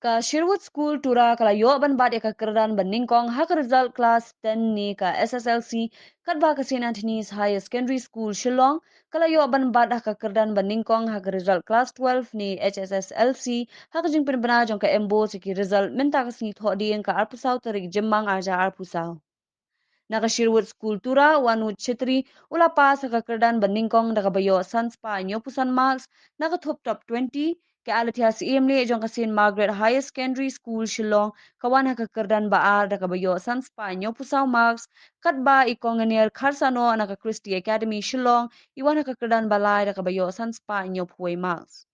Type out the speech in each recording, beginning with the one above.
Kasherwood School tura kalayo ban bad ka kerdan ban Nyngkong hak result class 10 ni ka SSLC kat ba ka St. Anthony's Higher Secondary School Shillong kalayo ban bad hak kerdan ban Nyngkong hak result class 12 ni HSSLC hak jing penbena jong ka embo siki result minta ka singit ho dieng ka arpusau terik jemang aja arpusau. Nakasherwood School tura wanu chetri ula pas hak kerdan ban Nyngkong daga bayo sanspa nyopusan marks nakatop top 20 ke alatia CMLE jong kasin Margaret Higher Secondary School Shillong kawan hakakerdan baar da kabayo san Spanyo pusau marks kat ba ikonganiel Karsano naka Christie Academy Shillong iwan hakakerdan balai da kabayo san Spanyo puwe marks.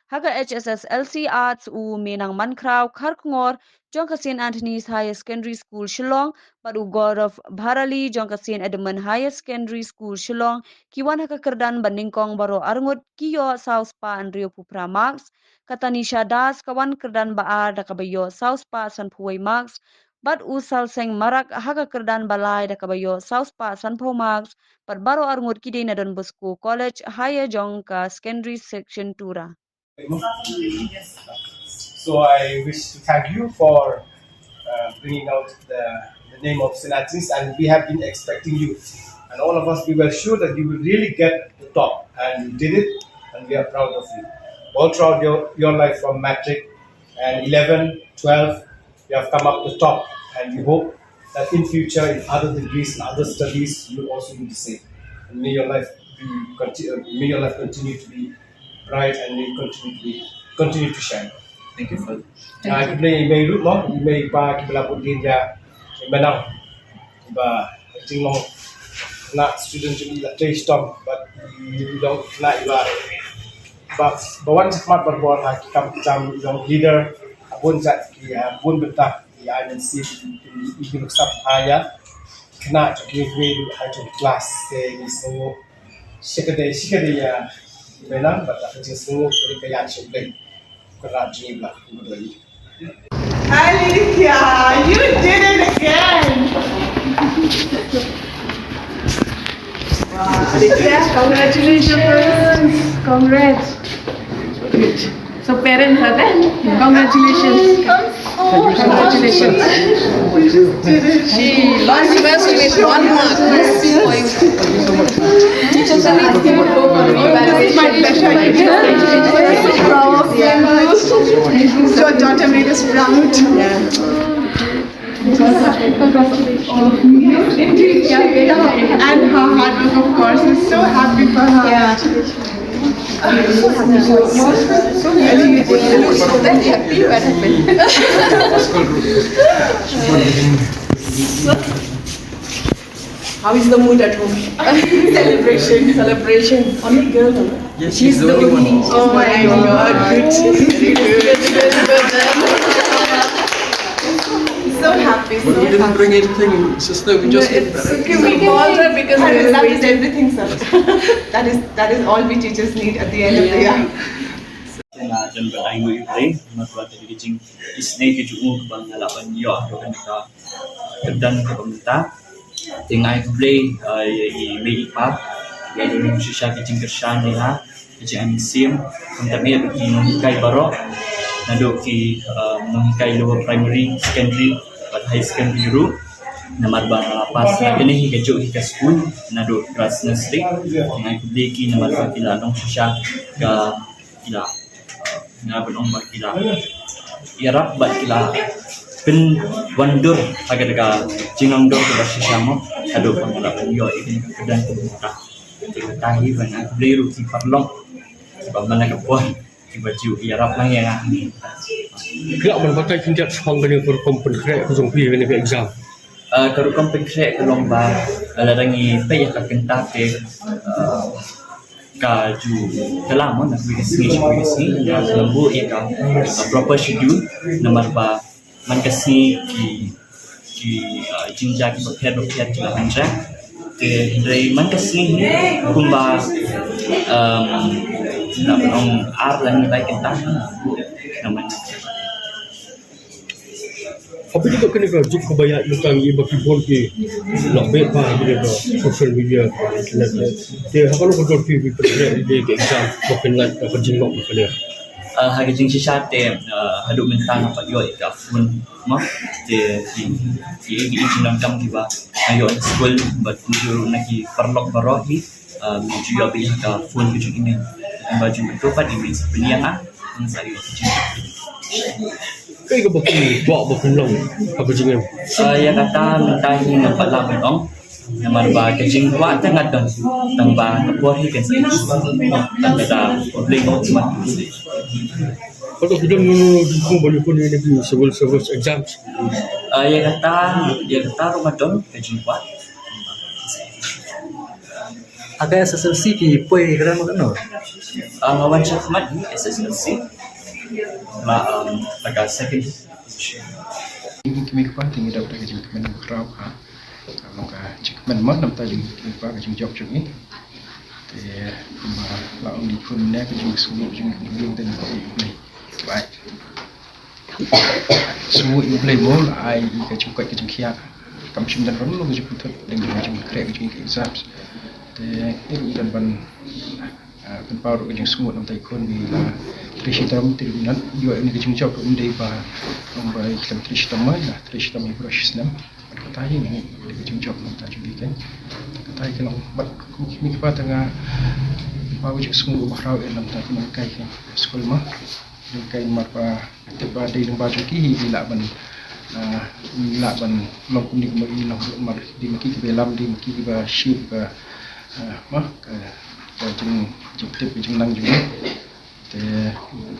Haka HSSLC Arts u Menang Mankraw Karkngor jong kasin Anthony's Higher Secondary School Shillong padu Gaurav Bharali jong kasin Edmund Higher Secondary School Shillong kiwan hakakerdan Nyngkong baro arngut kiyo South Pa Andrio Pupra Marks Katanisha Das kawan kerdan baar da kabayo South Pa San Puway Marks Bad usal seng marak hakakerdan balai da kabayo South Pa San Po Marks pad baro arngut kide na Don Bosco College Higher jong ka Secondary Section Tura. So I wish to thank you for bringing out the name of St. Anthony's, and we have been expecting you. And all of us, we were sure that you will really get the top, and you did it, and we are proud of you. All throughout your life from matric and 11, 12, you have come up the top, and we hope that in future, in other degrees and other studies, you will also do the same. And may your life continue to be bright, and may continue to shine. Thank you for Kita may root no, may pa kita putih dia, menang, ba jinglong nak student jadi taste tom, but you don't nak iba. But bawan semat berbuat hak kita macam leader, abun zat dia, abun bynta dia INC itu sab haya, kena jadi we high to class ni semua. Sekadar ya, menang, but aku just semua jadi kayak cukup. Alicia, you did it again! Wow, Alicia, congratulations! Congrats! Good. So parents are there? Congratulations! Congratulations! She lost first with 1 mark. Teachers are asking to go for evaluation. My pleasure. Your daughter made us proud. Yeah. Congratulations all of you. Indeed, and her hard work, of course. We're so happy for her. Yeah. So happy for you. So very happy what happened. How is the mood at home? Celebration. Only girl, no? Yes, she's the only one. Oh my God, good. So happy, so But we didn't happy. bring anything, sister. We just It's okay, we called her because that is everything, sir. that is all we teachers need at the end of the year. Na jan batay mo ibre matwa tadi kijing isne kijumu bang halapan yo to kan ka kedan ka pemta tingai play i mei pa ya dulu shisha kijing kershan ni ha kijing sim untuk me ki kai baro nado ki kai lower primary secondary but high secondary ru namar ba lapas na kini hikajo hika school nado class nursery tingai play ki namar ba kila nong shisha ka kila na benong ba kila irap ba kila pen wandur agar ka jingang do ba sisamo ado pangala yo ini kedan pemerintah tahi bana bleru ki parlong sebab mana ka pon ki baju irap lang yang ni Kelak berbagai kinjat seorang kena berkompon krek kosong pi kena ke exam. kalau kompen krek lomba larangi payah ka kentah ke kaju dalam nak bagi ya lembu ikan proper schedule nomor ba man kasi ki jinja ki berpihak ki hanja ke dari man kasi kumba nak menong ar lang ni baik kita namanya Apa juga kena ke juk kebayat tentang ia bagi bon ke nak bet pa dia ke social media dia akan kontrol pi pi dia ke exam bukan like apa jingok ke dia hagajing si syate haduk mentang apa yo ika fun mo de ki ichinan kam diba ayo school but tuju naki perlok barohi menuju yo bi ka fun kuju ini baju itu pat ini belianga sayo Kaya ka baki bawa baki long apa jengem. ya kata mentahi nampak lang ong yang marba kajing wa tengah tangba kapor hi kan tanda boleh mo semua Kalau kita menunggu boleh pun ini di civil service exams. ya kata Ramadan kajing wa Agak SSLC ki poi kena makan no. ngawan syahmat SSLC agak second Kami kuat tinggi dapat kerja kami berkerau ha. Kalau ka kami mat nam tadi kami kuat kerja job juga ni. Thì mà lão đi Khun nè cái chuyện số chuyện liên tên của này vậy số yêu play mô là ai cái chuyện quậy cái chuyện kia cầm chim đàn rắn luôn cái chuyện thật đừng dùng chuyện kể cái chuyện exams thì cái đàn văn phần bao rồi cái chuyện số năm tay Khun vì là Trishtam thì nó yêu cái chuyện job của mình đây và ông bà làm Trishtam mới là Trishtam mới brush nem có tay này cái chuyện job năm tay chuẩn bị cái tay cái lòng bắt mình qua tengah bao nhiêu semua bahrau dalam tadi mengkai sekolah mah mengkai marpa tiba di lembar joki laban long kuning kembali long mar di maki ke belam di maki ke ship ke mah ke jeng jeng nang juga te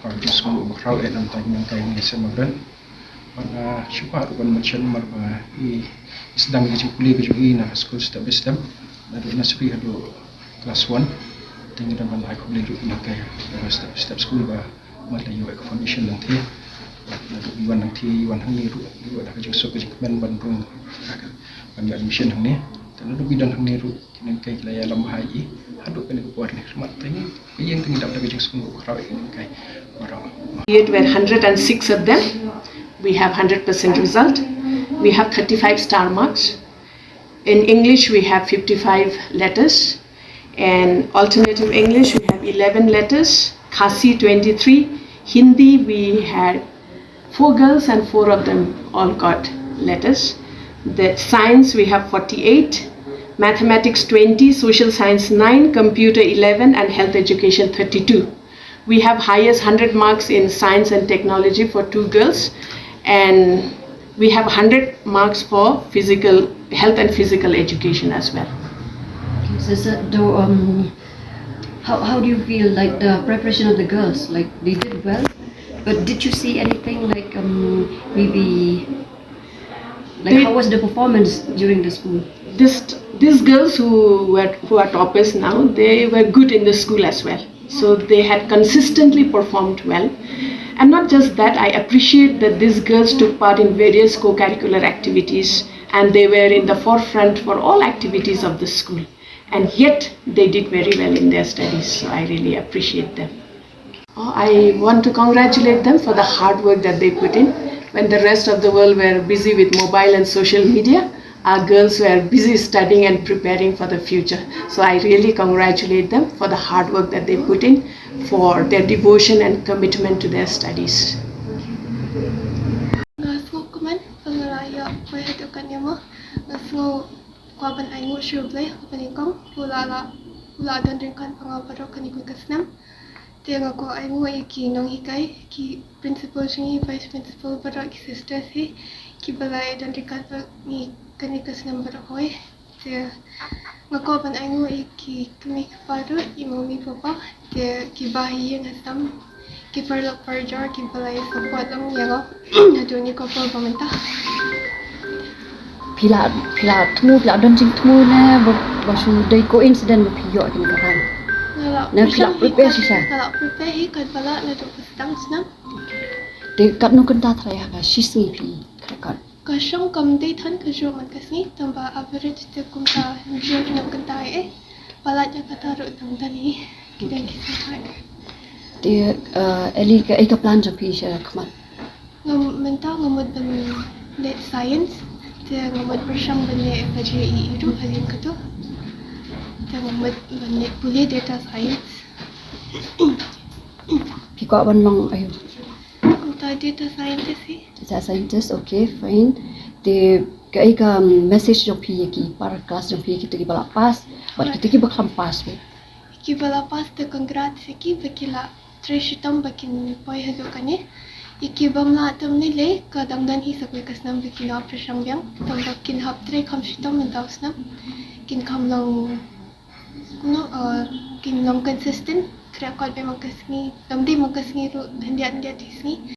bao nhiêu semua bahrau dalam tadi mengkai ni semua kan mana syukur ban macam marpa sedang kerja kuliah juga na sekolah step by step dari nasri hadu kelas 1 tinggal dalam aku boleh duduk nak step school ba mata you ek foundation nanti duduk iwan nanti iwan hang ni ru dah kerja so kerja kemen bandung ban admission hang ni dan duduk bidang hang ni ru kena kai laya lam hai haduk kena kuat ni mat teng yang tinggal dapat kerja school rawi kai barang Yet were 106 of them. We have 100% result. We have 35 star marks. In English, we have 55 letters. And alternative English, we have 11 letters. Khasi, 23. Hindi, we had 4 girls and 4 of them all got letters. The science, we have 48. Mathematics, 20. Social science, 9. Computer, 11. And health education, 32. We have highest 100 marks in science and technology for 2 girls. And we have 100 marks for physical health and physical education as well. How do you feel like the preparation of the girls? Like they did well, but did you see anything like maybe like how was the performance during the school? These girls who are toppers now, they were good in the school as well. So they had consistently performed well. And not just that, I appreciate that these girls took part in various co-curricular activities and they were in the forefront for all activities of the school. And yet they did very well in their studies. So I really appreciate them. I want to congratulate them for the hard work that they put in. When the rest of the world were busy with mobile and social media, our girls were busy studying and preparing for the future. So I really congratulate them for the hard work that they put in, for their devotion and commitment to their studies. Kuman pengeraya perhatikan mo ngasngo kwaban ay mo shuble Nyngkong pula dan ringkan pangabaro kaniku kasnam tiang ako ay mo iki nong hikay ki principal singi vice principal bara ki sister si ki balay dan ringkan ni kanikasnam bara hoy tiang ngako ban ay mo iki kami kaparo imomi papa tiang ki bahiya ngasam ki perlok perjar ki balay support ang yago naduni ko po bynta Pila don jing tmu na basu day coincident mo piyo kin karan. Na pila prepare siya. Kalau prepare hi kad bala na to pastang snam. De kat no kan ta traya ka shisni pi kan. Kasyong kamday tan kasyo man kasni tamba average te kumta njyo nam kantai bala nya kataro tang tani kidan kisai. De eli ka eka plan ja pi siya kaman. Menta ngamud ban net science dia ngamud bersang bane PGI itu halin kato dia ngamud bane pulih data science Piko ban long ayo. Data scientist sih. Data scientist, okay, fine. Te kai ka message jong pi ki para class jong pi ki tu ki bala pas, but kita ki bakam pas be. Iki bala pas te congrats iki bakila treshitam bakin poi hado kanye. Iki bamla tam ni le ka dangdan hi sakwe kasnam bakina prashang byang. Tam bakin hap tre kam shitam mendaus nam. Kin kam long kin long consistent. Kaya kal be mangkasngi, damdi mangkasngi ru handiat handiat isngi.